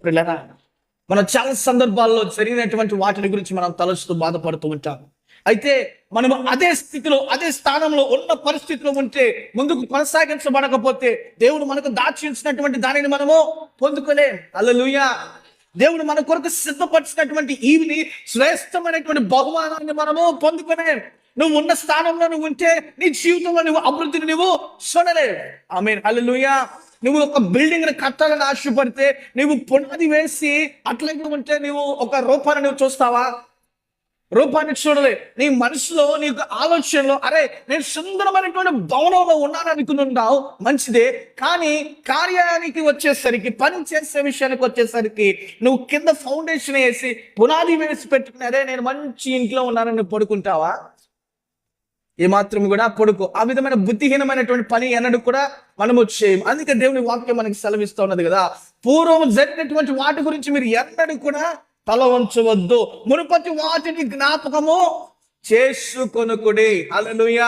ప్రియులారా, మనం చాలా సందర్భాల్లో జరిగినటువంటి వాటిని గురించి మనం తలుస్తూ బాధపడుతూ ఉంటాం. అయితే మనం అదే స్థితిలో, అదే స్థానంలో ఉన్న పరిస్థితిలో ఉంటే, ముందుకు కొనసాగించబడకపోతే దేవుడు మనకు దాచించినటువంటి దానిని మనము పొందుకోలేం. హల్లెలూయా. దేవుడు మన కొరకు సిద్ధపరిచినటువంటి ఈవిని శ్రేష్టమైనటువంటి బహుమానాన్ని మనము పొందుకోలేం. నువ్వు ఉన్న స్థానంలో నువ్వు ఉంటే నీ జీవితంలో నువ్వు అభివృద్ధిని నువ్వు చూడలేవు. ఆమేన్. హల్లెలూయా. నువ్వు ఒక బిల్డింగ్ ని కట్టాలని ఆశపడితే, నువ్వు పునాది వేసి అట్లాగే ఉంటే నువ్వు ఒక రూపాన్ని నువ్వు చూస్తావా? రూపాన్ని చూడలే. నీ మనసులో, నీకు ఆలోచనలో, అరే నేను సుందరమైనటువంటి భవనంలో ఉన్నాననుకున్నావు, మంచిదే. కానీ కార్యానికి వచ్చేసరికి, పని చేసే విషయానికి వచ్చేసరికి నువ్వు కింద ఫౌండేషన్ వేసి పునాది వేసి పెట్టుకుని, అరే నేను మంచి ఇంట్లో ఉన్నానని పడుకుంటావా? ఏమాత్రం కూడా పడుకో. ఆ విధమైన బుద్ధిహీనమైనటువంటి పని ఎన్నడూ కూడా మనము చేయం. అందుకే దేవుని వాక్యం మనకి సెలవిస్తూ ఉన్నది కదా, పూర్వం జరిగినటువంటి వాటి గురించి మీరు ఎన్నడూ కూడా తల వంచవద్దు, మునుపటి వాటిని జ్ఞాపకము చేసుకొనుకుడి. హల్లెలూయా.